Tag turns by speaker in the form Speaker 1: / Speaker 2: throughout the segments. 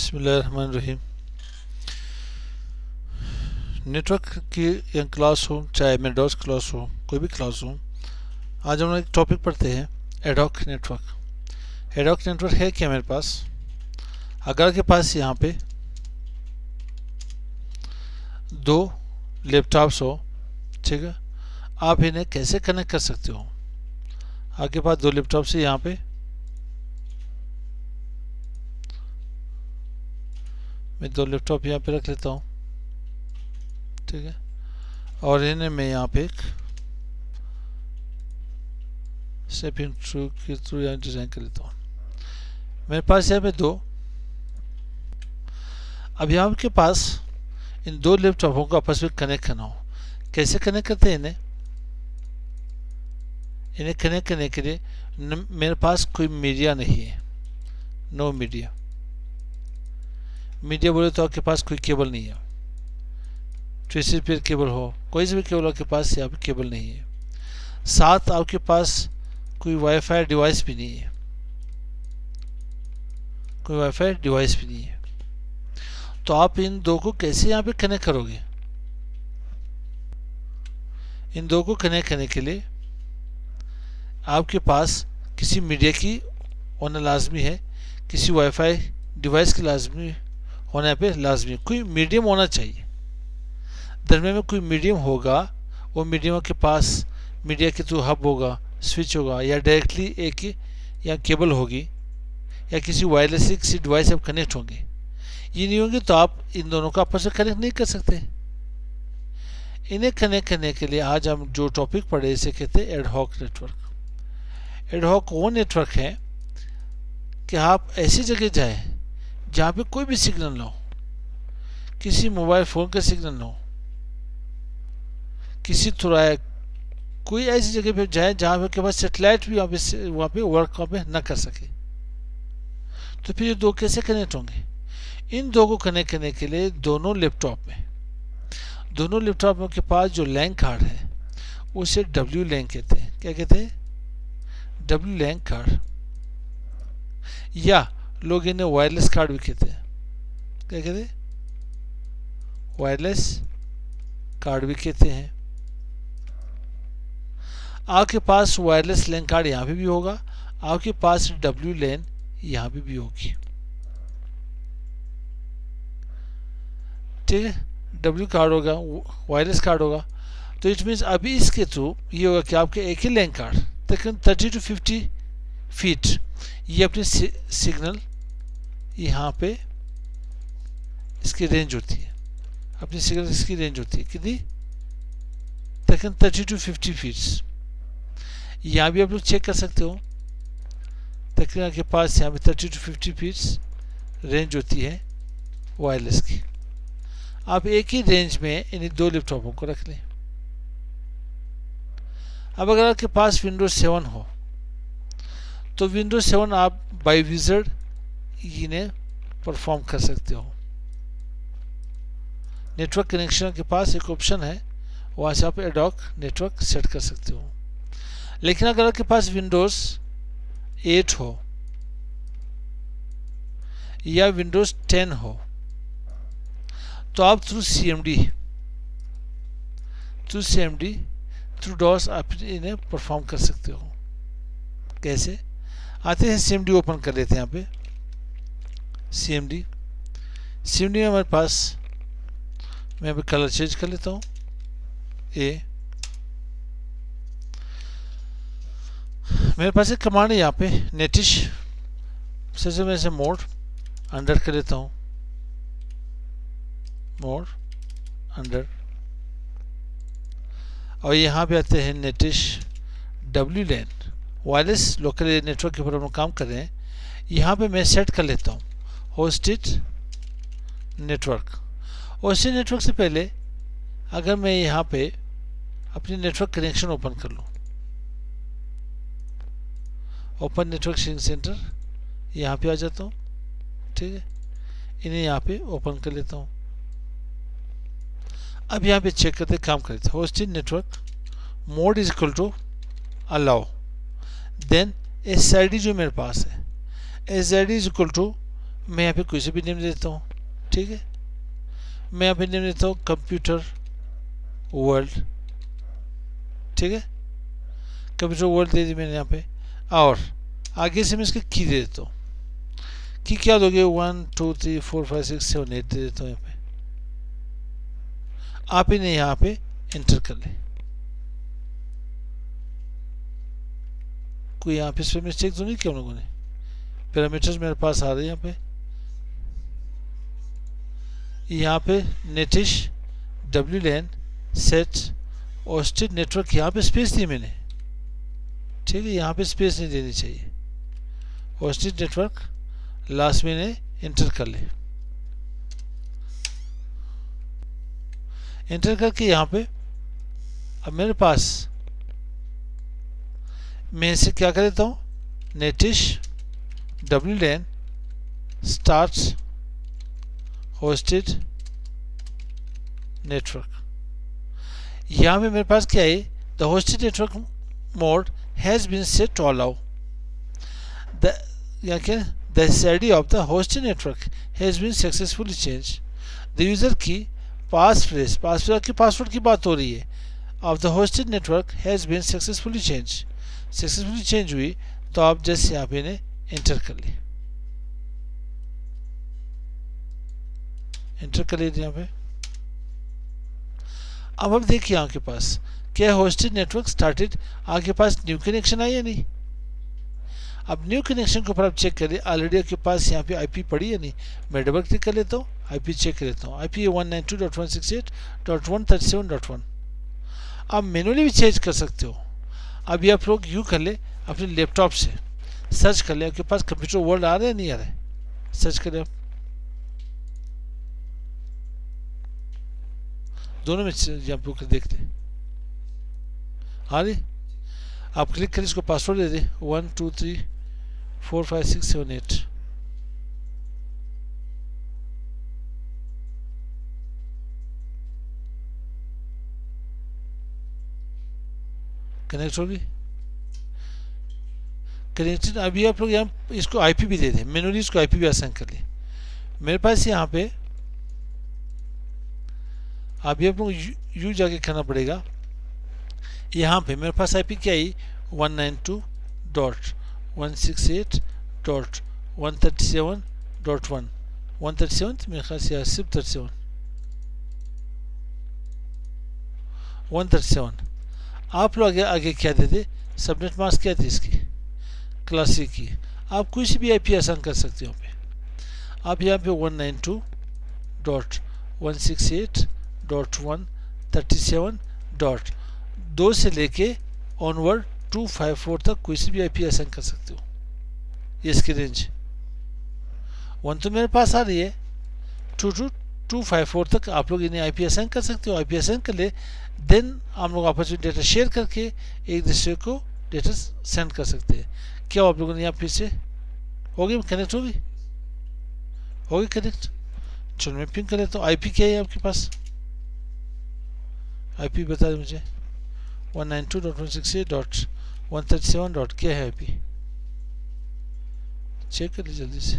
Speaker 1: बिस्मिल्लाहिर्रहमानिर्रहीम। नेटवर्क की या क्लास हो, चाहे मेडोस क्लास हो, कोई भी क्लास हो, आज हम एक टॉपिक पढ़ते हैं, एडहॉक नेटवर्क। एडहॉक नेटवर्क है क्या मेरे पास? अगर आपके पास यहाँ पे दो लैपटॉप्स हो, ठीक है, आप इन्हें कैसे कनेक्ट कर सकते हो? आपके पास दो लैपटॉप्स है, यहाँ पे मैं दो लैपटॉप यहाँ पे रख लेता हूँ, ठीक है, और इन्हें मैं यहाँ पे एक स्टेपिंग थ्रू के थ्रू यहाँ डिज़ाइन कर लेता हूँ। मेरे पास यहाँ पे दो, अब यहाँ के पास इन दो लैपटॉपों को आपस में कनेक्ट करना हो, कैसे कनेक्ट करते हैं इन्हें? इन्हें कनेक्ट करने के लिए मेरे पास कोई मीडिया नहीं है, नो मीडिया। मीडिया बोले तो आपके पास कोई केबल नहीं है, ट्रेसी पेयर केबल हो, कोई से भी केबल आपके पास यहाँ पे केबल नहीं है। साथ आपके पास कोई वाईफाई डिवाइस भी नहीं है, कोई वाईफाई डिवाइस भी नहीं है। तो आप इन दो को कैसे यहाँ पे कनेक्ट करोगे? इन दो को कनेक्ट करने के लिए आपके पास किसी मीडिया की होना लाजमी है, किसी वाईफाई डिवाइस की लाजमी होना पे लाजमी है, कोई मीडियम होना चाहिए। दरम्यान में कोई मीडियम होगा, वो मीडियम के पास मीडिया के थ्रू हब होगा, स्विच होगा, या डायरेक्टली एक या केबल होगी, या किसी वायरलेस से किसी डिवाइस से कनेक्ट होंगे। ये नहीं होंगे तो आप इन दोनों का आपस में कनेक्ट नहीं कर सकते। इन्हें कनेक्ट करने के लिए आज हम जो टॉपिक पढ़े इसे कहते हैं एडहॉक नेटवर्क। एडहॉक वो नेटवर्क है कि आप ऐसी जगह जाएं जहाँ पे कोई भी सिग्नल ना हो, किसी मोबाइल फ़ोन का सिग्नल ना हो, किसी थोड़ा कोई ऐसी जगह पे जाए जहाँ पे के पास सेटेलाइट भी वहाँ पे वर्क ना कर सके। तो फिर ये दो कैसे कनेक्ट होंगे? इन दो को कनेक्ट करने के लिए दोनों लैपटॉप के पास जो लैन कार्ड है उसे डब्ल्यू लैन कहते हैं। क्या कहते हैं? डब्ल्यू लैन कार्ड, या लोग इन्हें वायरलेस कार्ड भी कहते हैं। क्या कहते हैं? वायरलेस कार्ड भी कहते हैं। आपके पास वायरलेस लैन कार्ड यहाँ पे भी होगा, आपके पास डब्ल्यू लैन यहाँ पे भी होगी, ठीक है। डब्ल्यू कार्ड होगा, वायरलेस कार्ड होगा, तो इट मीन्स अभी इसके थ्रू ये होगा कि आपके एक ही लैन कार्ड तकरीबन 30 to 50 फीट ये अपनी सिग्नल यहाँ पे इसकी रेंज होती है, अपनी सिग्नल इसकी रेंज होती है कितनी? तकरीबन 30 to 50 फीट। यहाँ भी आप लोग चेक कर सकते हो, तकरीबन आपके पास यहाँ पे 30 to 50 फीट रेंज होती है वायरलेस की। आप एक ही रेंज में इन दो लैपटॉपों को रख लें। अब अगर आपके पास विंडोज 7 हो तो विंडोज 7 आप बाय विजर्ड इन्हें परफॉर्म कर सकते हो। नेटवर्क कनेक्शन के पास एक ऑप्शन है, वहाँ से आप एडहॉक नेटवर्क सेट कर सकते हो। लेकिन अगर आपके पास विंडोज 8 हो या विंडोज 10 हो तो आप थ्रू CMD थ्रू डॉस आप इन्हें परफॉर्म कर सकते हो। कैसे? आते हैं CMD ओपन कर लेते हैं। यहाँ पे CMD में हमारे पास, मैं यहाँ पे कलर चेंज कर लेता हूँ, मेरे पास एक कमांड है यहाँ पे नेटिश, सबसे मैं इसे मोड अंडर कर लेता हूँ, मोड अंडर, और यहाँ पे आते हैं नेटिश W LAN, wireless local network के ऊपर हम काम कर रहे हैं। यहाँ पे मैं सेट कर लेता हूँ होस्टेड नेटवर्क। होस्टेड नेटवर्क से पहले अगर मैं यहाँ पे अपनी नेटवर्क कनेक्शन ओपन कर लूँ, ओपन नेटवर्क शेयरिंग सेंटर, यहाँ पे आ जाता हूँ, ठीक है, इन्हें यहाँ पे ओपन कर लेता हूँ। अब यहाँ पे चेक करते काम करते हैं। Hosted network mode is equal to allow, then SID जो मेरे पास है, SID इज इक्वल टू मैं यहाँ पे कोई से भी नेम देता हूँ, ठीक है। मैं यहाँ पे नेम देता हूँ कंप्यूटर वर्ल्ड, ठीक है, कंप्यूटर वर्ल्ड दे दी मैंने यहाँ पे। और आगे से मैं इसके की दे देता हूँ। की क्या दोगे, 1 2 3 4 5 6 7 8 दे देता हूँ यहाँ पे। आप इन्हें यहाँ पे एंटर कर लें। कोई यहाँ पे इसमें मिस्टेक तो नहीं किया हम लोगों ने। पैरामीटर्स मेरे पास आ रहे हैं यहाँ पे नेटिश WLAN सेट होस्टेड नेटवर्क, यहाँ पे स्पेस दी मैंने, ठीक है, यहाँ पे स्पेस नहीं देनी चाहिए। होस्टेड नेटवर्क लास्ट में एंटर कर ले। एंटर करके यहाँ पे अब मेरे पास मैं इसे क्या कर देता हूँ, netsh WLAN start hosted network. यहाँ पे मेरे पास क्या है, the hosted network mode has been set to allow the, यहाँ क्या, the SID of the hosted network has been successfully change the user की पासवर्ड की बात हो रही है, of the hosted network has been successfully change हुई। तो आप जैसे यहाँ पे इन्हें एंटर कर ले, एंटर कर लीजिए यहाँ पे। अब आप देखिए आपके पास क्या होस्टेड नेटवर्क स्टार्टेड, आपके पास न्यू कनेक्शन आई या नहीं। अब न्यू कनेक्शन के ऊपर आप चेक करिए, ऑलरेडी आपके पास यहाँ पे IP पड़ी है नहीं। मैं डबल क्लिक कर लेता हूँ, IP चेक कर लेता हूँ। IP 192.168.137.1। आप मैनुअली भी चेंज कर सकते हो। अभी आप लोग यूँ कर ले, अपने लैपटॉप से सर्च कर ले, आपके पास कंप्यूटर वर्ल्ड आ रहा है नहीं आ रहा है, सर्च करें आप, दोनों में यहाँ पे देखते हैं। हाँ जी, आप क्लिक करें, इसको पासवर्ड दे दें 1 2 3 4 5 6 7 8। कनेक्ट होगी, कनेक्टेड। अभी आप लोग यहाँ इसको IP भी दे दें, मैनुअली इसको IP भी असाइन कर लें। मेरे पास यहाँ पे अभी आप लोग यू जाके करना पड़ेगा। यहाँ पे मेरे पास IP क्या है, 192.168.137.1 137 मेरे ख्याल से सिर्फ 137। आप लोग आगे क्या दे दे, सबनेट मास्क क्या थी इसकी, क्लासिक की। आप कोई सी भी IP आसान कर सकते हो। आप यहाँ पे 192.168.137.2 से लेके ऑनवर्ड 254 तक कोई सी भी IP आसान कर सकते हो। ये इसकी रेंज 1 तो मेरे पास आ रही है, 2 to 254 तक आप लोग इन्हें IP असाइन कर सकते हो। IP असाइन कर ले, देन आप लोग आपस में डेटा शेयर करके एक दूसरे को डेटा सेंड कर सकते हैं। क्या आप लोगों ने यहाँ फिर से होगी कनेक्ट, होगी कनेक्ट। चलो मैं पिंक कर लेता हूँ। IP क्या है आपके पास, IP बता दें मुझे। 192.168.137. क्या है IP, चेक कर लीजिए जल्दी से।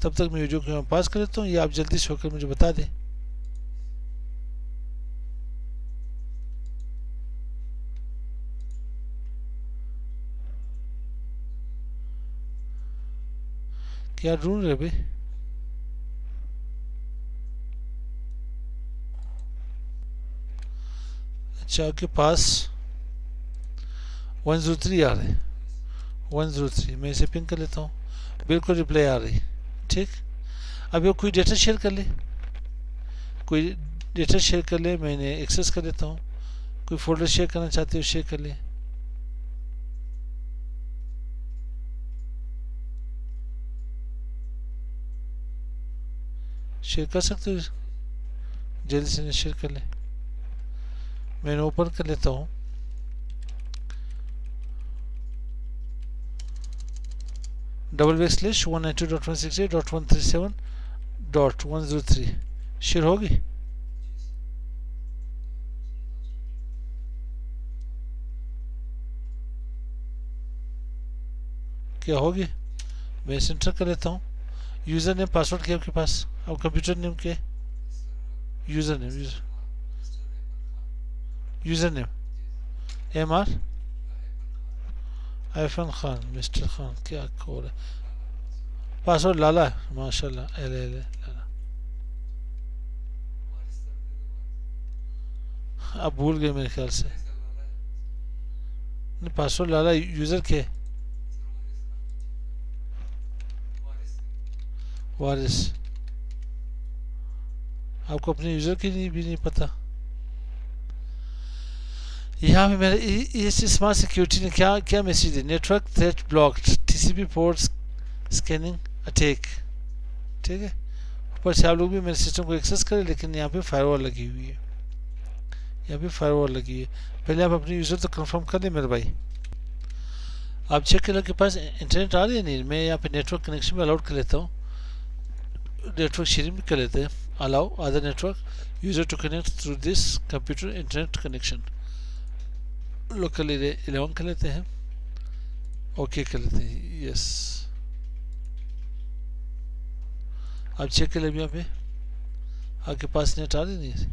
Speaker 1: तब तक मैं वीडियो को पास कर लेता हूँ, ये आप जल्दी से होकर मुझे बता दें। क्या ढूंढ रहे भाई, अच्छा आपके पास 103 आ रहे हैं, 103 मैं इसे पिंक कर लेता हूँ, बिल्कुल रिप्लाई आ रही, ठीक। अब ये कोई डेटा शेयर कर ले, मैं इन्हें एक्सेस कर लेता हूँ। कोई फोल्डर शेयर करना चाहते हो शेयर कर ले, शेयर कर सकते हो, जल्दी से शेयर कर ले। मैंने ओपन कर लेता हूँ। $192.168.137.103 शेयर होगी। क्या होगी? मैं इसे इंटर कर लेता हूँ। यूज़र नेम पासवर्ड क्या आपके पास? अब कंप्यूटर नेम क्या है? User name, user name MR iPhone Khan, mister Khan, क्या कोड है? पासवर्ड लाला है, माशाल्लाह, LL लाला। अब भूल गए मेरे ख्याल से। नहीं, पासवर्ड लाला, यूज़र क्या है? वारिस। आपको अपने यूज़र की भी नहीं पता। यहाँ पे मेरे इस स्मार्ट सिक्योरिटी ने क्या क्या मैसेज दिया? Network threat blocked, TCP port scanning attack. ठीक है, ऊपर से आप लोग भी मेरे सिस्टम को एक्सेस करें, लेकिन यहाँ पे फायरवॉल लगी हुई है, यहाँ पे फायरवॉल लगी है। पहले आप अपने यूज़र तो कंफर्म कर लें मेरे भाई। आप चेक कर लो के पास इंटरनेट आ रही है नहीं। मैं यहाँ पे नेटवर्क कनेक्शन में अलाउड कर लेता हूँ, नेटवर्क शेयरिंग भी कर लेते हैं। Allow other network user to connect through this computer internet connection. Local area 11 कर लेते हैं, ओके कर लेते हैं, यस। आप चेक कर ले यहाँ पे आपके पास नेट आ रही नहीं है।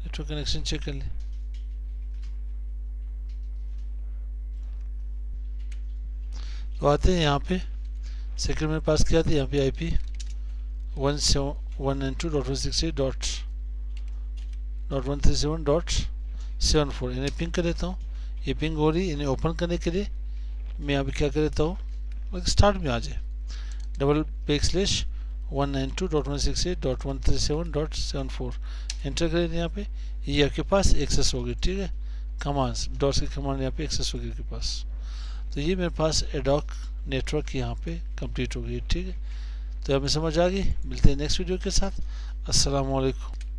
Speaker 1: नेटवर्क कनेक्शन चेक कर ले। तो आते हैं यहाँ पे, सेकंड मेरे पास क्या था यहाँ पे IP 192.168.137.74 इन्हें पिंग कर देता हूँ। ये पिंग हो रही, इन्हें ओपन करने के लिए मैं यहाँ पे क्या कर देता हूँ, स्टार्ट में आ जाए $192.168.137.74 एंटर करें यहाँ पे। ये आपके पास एक्सेस होगी, ठीक है, कमांड्स डॉट्स की कमांड यहाँ पे एक्सेस होगी आपके पास। तो ये मेरे पास एडॉक नेटवर्क यहाँ पे कंप्लीट हो गई, ठीक है। तो हमें समझ आ गई। मिलते हैं नेक्स्ट वीडियो के साथ। अस्सलाम वालेकुम।